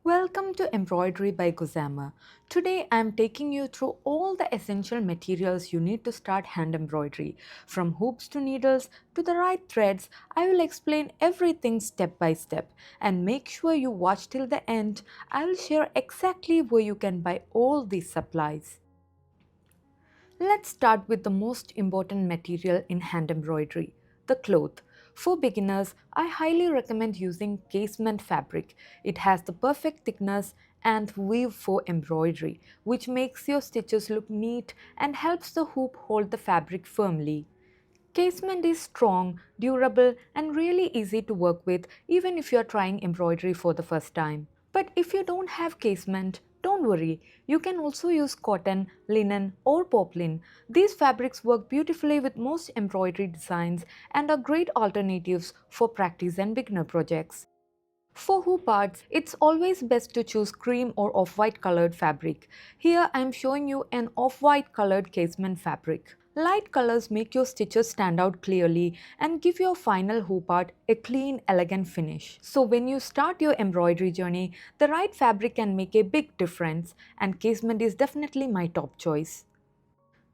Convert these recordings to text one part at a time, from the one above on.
Welcome to Embroidery by Guzama. Today I am taking you through all the essential materials you need to start hand embroidery. From hoops to needles to the right threads, I will explain everything step by step. And make sure you watch till the end. I will share exactly where you can buy all these supplies. Let's start with the most important material in hand embroidery, the cloth. For beginners, I highly recommend using casement fabric. It has the perfect thickness and weave for embroidery, which makes your stitches look neat and helps the hoop hold the fabric firmly. Casement is strong, durable, and really easy to work with even if you are trying embroidery for the first time. But if you don't have casement, don't worry. You can also use cotton, linen, or poplin. These fabrics work beautifully with most embroidery designs and are great alternatives for practice and beginner projects. For hoop parts, it's always best to choose cream or off-white colored fabric. Here I am showing you an off-white colored casement fabric. Light colors make your stitches stand out clearly and give your final hoop part a clean, elegant finish. So when you start your embroidery journey, the right fabric can make a big difference, and casement is definitely my top choice.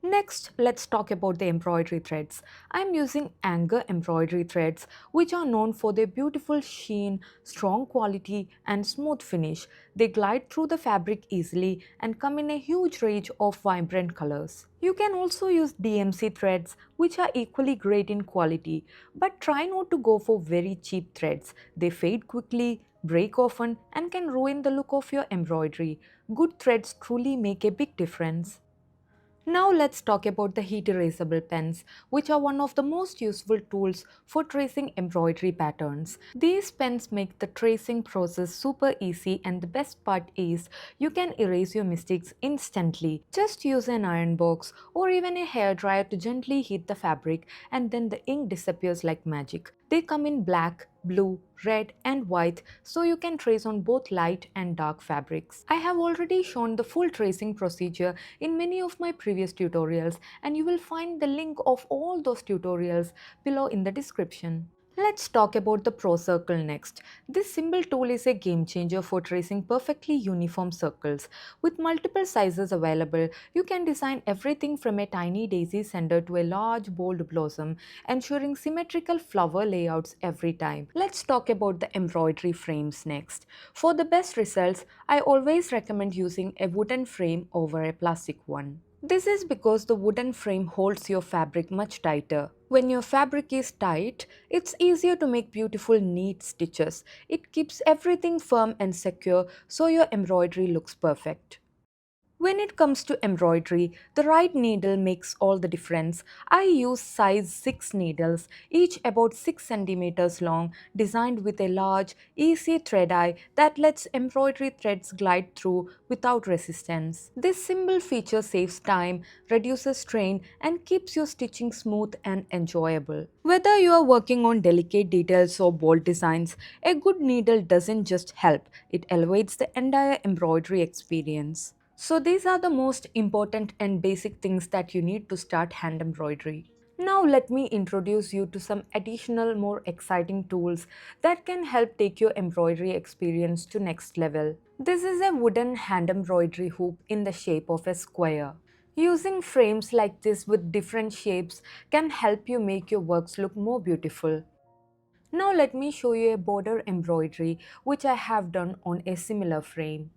Next, let's talk about the embroidery threads. I'm using Anger embroidery threads, which are known for their beautiful sheen, strong quality, and smooth finish. They glide through the fabric easily and come in a huge range of vibrant colors. You can also use DMC threads, which are equally great in quality, but try not to go for very cheap threads. They fade quickly, break often, and can ruin the look of your embroidery. Good threads truly make a big difference. Now let's talk about the heat erasable pens, which are one of the most useful tools for tracing embroidery patterns. These pens make the tracing process super easy, and the best part is you can erase your mistakes instantly. Just use an iron box or even a hairdryer to gently heat the fabric, and then the ink disappears like magic. They come in black, blue, red, and white, so you can trace on both light and dark fabrics. I have already shown the full tracing procedure in many of my previous tutorials, and you will find the link of all those tutorials below in the description. Let's talk about the Pro Circle next. This symbol tool is a game changer for tracing perfectly uniform circles. With multiple sizes available, you can design everything from a tiny daisy center to a large bold blossom, ensuring symmetrical flower layouts every time. Let's talk about the embroidery frames next. For the best results, I always recommend using a wooden frame over a plastic one. This is because the wooden frame holds your fabric much tighter. When your fabric is tight, it's easier to make beautiful neat stitches. It keeps everything firm and secure so your embroidery looks perfect. When it comes to embroidery, the right needle makes all the difference. I use size 6 needles, each about 6 centimeters long, designed with a large, easy thread eye that lets embroidery threads glide through without resistance. This simple feature saves time, reduces strain, and keeps your stitching smooth and enjoyable. Whether you are working on delicate details or bold designs, a good needle doesn't just help, it elevates the entire embroidery experience. So these are the most important and basic things that you need to start hand embroidery. Now let me introduce you to some additional more exciting tools that can help take your embroidery experience to next level. This is a wooden hand embroidery hoop in the shape of a square. Using frames like this with different shapes can help you make your works look more beautiful. Now let me show you a border embroidery which I have done on a similar frame.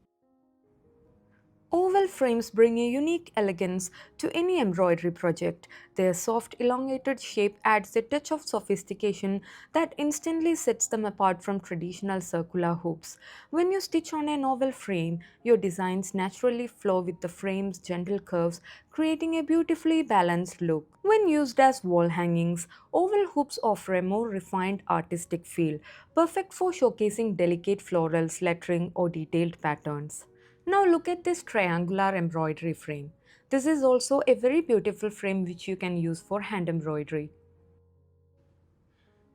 Oval frames bring a unique elegance to any embroidery project. Their soft, elongated shape adds a touch of sophistication that instantly sets them apart from traditional circular hoops. When you stitch on an oval frame, your designs naturally flow with the frame's gentle curves, creating a beautifully balanced look. When used as wall hangings, oval hoops offer a more refined artistic feel, perfect for showcasing delicate florals, lettering, or detailed patterns. Now look at this triangular embroidery frame. This is also a very beautiful frame which you can use for hand embroidery.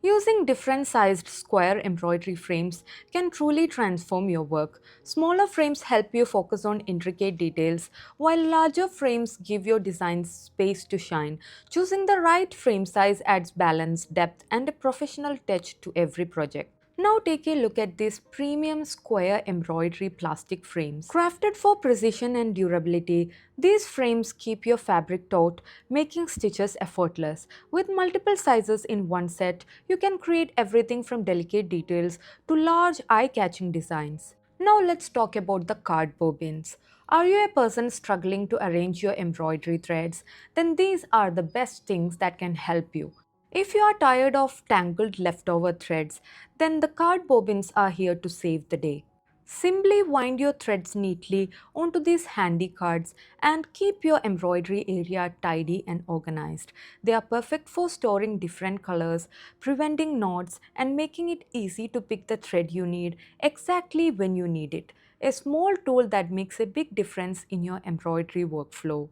Using different sized square embroidery frames can truly transform your work. Smaller frames help you focus on intricate details, while larger frames give your designs space to shine. Choosing the right frame size adds balance, depth, and a professional touch to every project. Now take a look at these premium square embroidery plastic frames. Crafted for precision and durability, these frames keep your fabric taut, making stitches effortless. With multiple sizes in one set, you can create everything from delicate details to large eye-catching designs. Now let's talk about the card bobbins. Are you a person struggling to arrange your embroidery threads? Then these are the best things that can help you. If you are tired of tangled leftover threads, then the card bobbins are here to save the day. Simply wind your threads neatly onto these handy cards and keep your embroidery area tidy and organized. They are perfect for storing different colors, preventing knots, and making it easy to pick the thread you need exactly when you need it. A small tool that makes a big difference in your embroidery workflow.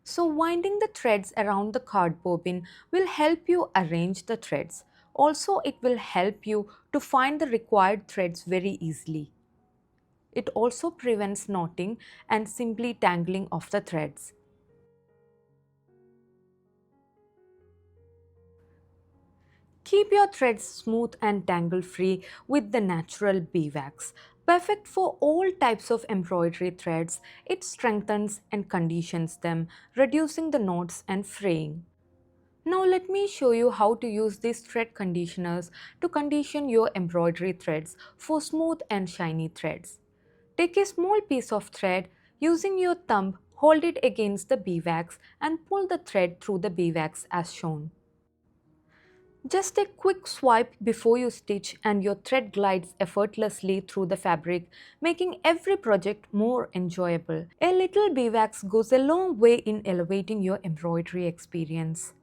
So winding the threads around the card bobbin will help you arrange the threads. Also, it will help you to find the required threads very easily. It also prevents knotting and simply tangling of the threads. Keep your threads smooth and tangle free with the natural beeswax. Perfect for all types of embroidery threads, it strengthens and conditions them, reducing the knots and fraying. Now let me show you how to use these thread conditioners to condition your embroidery threads for smooth and shiny threads. Take a small piece of thread, using your thumb, hold it against the beeswax and pull the thread through the beeswax as shown. Just a quick swipe before you stitch and your thread glides effortlessly through the fabric, making every project more enjoyable. A little beeswax goes a long way in elevating your embroidery experience.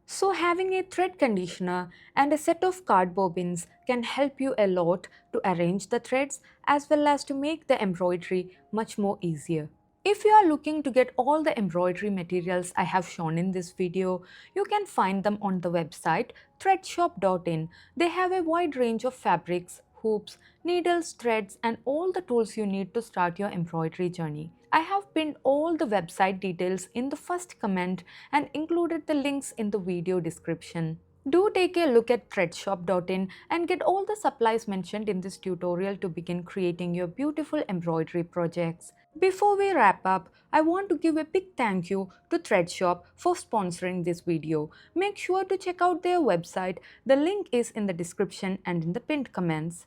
So having a thread conditioner and a set of card bobbins can help you a lot to arrange the threads as well as to make the embroidery much more easier. If you are looking to get all the embroidery materials I have shown in this video, you can find them on the website threadshop.in. They have a wide range of fabrics, hoops, needles, threads, and all the tools you need to start your embroidery journey. I have pinned all the website details in the first comment and included the links in the video description. Do take a look at threadshop.in and get all the supplies mentioned in this tutorial to begin creating your beautiful embroidery projects. Before we wrap up, I want to give a big thank you to Threadshop for sponsoring this video. Make sure to check out their website. The link is in the description and in the pinned comments.